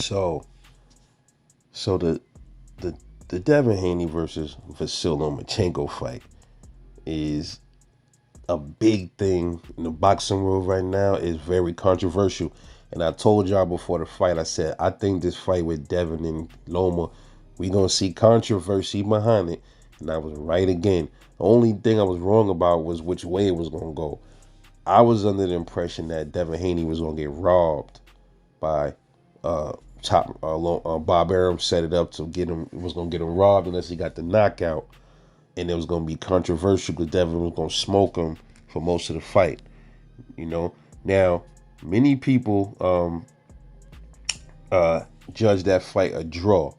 So, so the the Devin Haney versus Vasily Lomachenko fight is a big thing in the boxing world right now. Is very controversial. And I told y'all before the fight, I said I think this fight with Devin and Loma, we gonna see controversy behind it. And I was right again. The only thing I was wrong about was which way it was gonna go. I was under the impression that Devin Haney was gonna get robbed by Bob Arum set it up to get him. Was gonna get him robbed unless he got the knockout, and it was gonna be controversial because Devin was gonna smoke him for most of the fight. You know. Now, many people judged that fight a draw.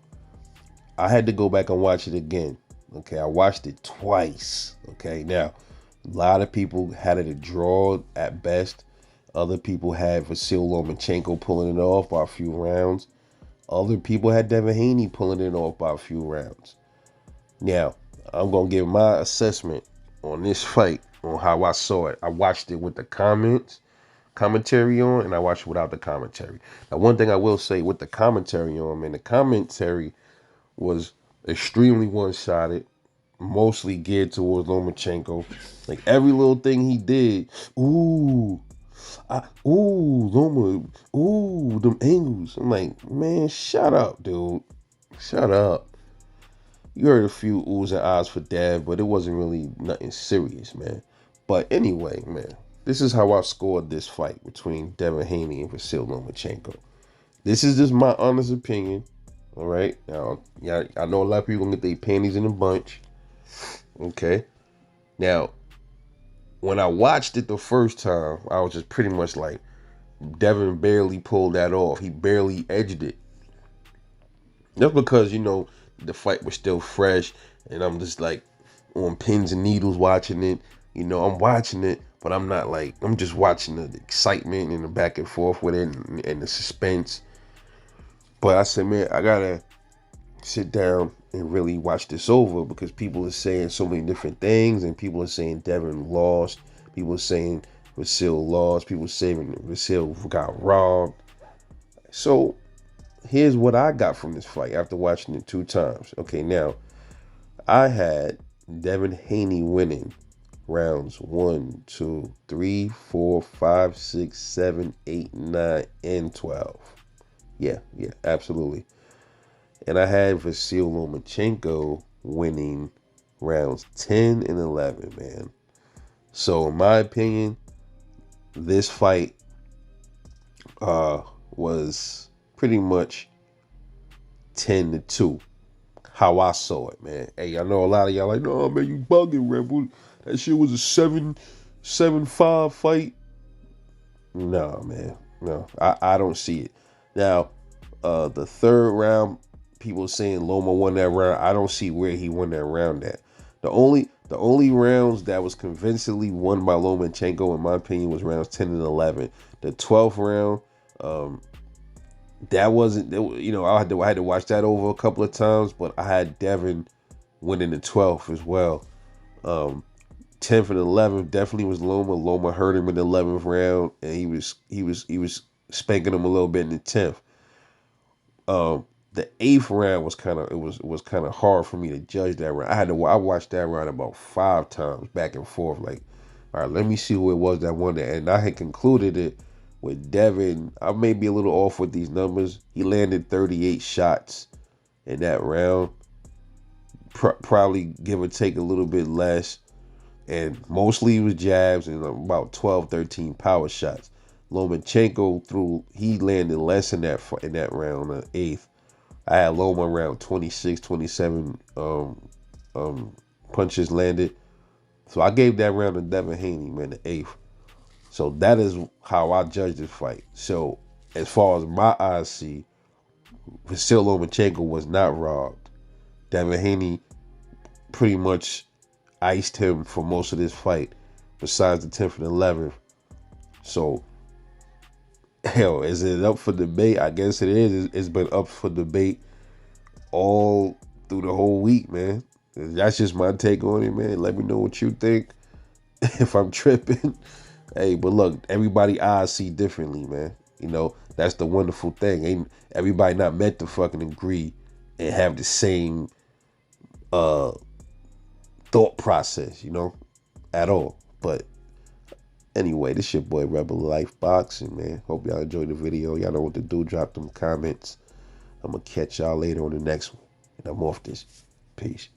I had to go back and watch it again. Okay, I watched it twice. Okay, now a lot of people had it a draw at best. Other people had Vasily Lomachenko pulling it off by a few rounds. Other people had Devin Haney pulling it off by a few rounds. Now, I'm going to give my assessment on this fight, on how I saw it. I watched it with the commentary on, and I watched it without the commentary. Now, one thing I will say with the commentary on, man, the commentary was extremely one-sided, mostly geared towards Lomachenko. Like every little thing he did, Loma, them angles. I'm like, man, shut up, dude. Shut up. You heard a few oohs and ahs for Dev, but it wasn't really nothing serious, man. But anyway, man, this is how I scored this fight between Devin Haney and Vasily Lomachenko. This is just my honest opinion. All right. Now, yeah, I know a lot of people gonna get their panties in a bunch. Okay. Now, when I watched it the first time, I was just pretty much like, Devin barely pulled that off. He barely edged it. Just because, the fight was still fresh and I'm just like on pins and needles watching it. I'm watching it, but I'm not like, I'm just watching the excitement and the back and forth with it and the suspense. But I said, man, I gotta sit down and really watch this over because people are saying so many different things, and people are saying Devin lost. People are saying Vasily lost. People are saying Vasily got robbed. So here's what I got from this fight after watching it two times. Okay, now I had Devin Haney winning rounds 1, 2, 3, 4, 5, 6, 7, 8, 9, and 12. Yeah, absolutely. And I had Vasily Lomachenko winning rounds 10 and 11, man. So in my opinion, this fight was pretty much 10-2. How I saw it, man. Hey, I know a lot of y'all like, no, man, you bugging, Rebel. That shit was a 7-5 fight. No, man. No, I don't see it. Now, the third round, people saying Loma won that round. I don't see where he won that round at. The only rounds that was convincingly won by Lomachenko, in my opinion, was rounds 10 and 11. The 12th round, that wasn't, I had to watch that over a couple of times, but I had Devin winning the 12th as well. 10th and 11th definitely was Loma. Loma hurt him in the 11th round, and he was spanking him a little bit in the 10th. The 8th round was kind of hard for me to judge that round. I watched that round about 5 times back and forth. Like, all right, let me see who it was that won that, and I had concluded it with Devin. I may be a little off with these numbers. He landed 38 shots in that round, probably give or take a little bit less, and mostly it was jabs and about 12, 13 power shots. Lomachenko he landed less in that round, the 8th. I had Loma around 26, 27 punches landed. So I gave that round to Devin Haney, man, the 8th. So that is how I judge this fight. So as far as my eyes see, Vasily Lomachenko was not robbed. Devin Haney pretty much iced him for most of this fight, besides the 10th and 11th. So, hell, is it up for debate? I guess it is. It's been up for debate all through the whole week, man. That's just my take on it, man. Let me know what you think. If I'm tripping. Hey, but look, everybody eyes see differently, man. That's the wonderful thing. Ain't everybody not meant to fucking agree and have the same uh thought process, at all. But anyway, this your boy Rebel Life Boxing, man. Hope y'all enjoyed the video. Y'all know what to do. Drop them comments. I'm gonna catch y'all later on the next one. And I'm off this. Peace.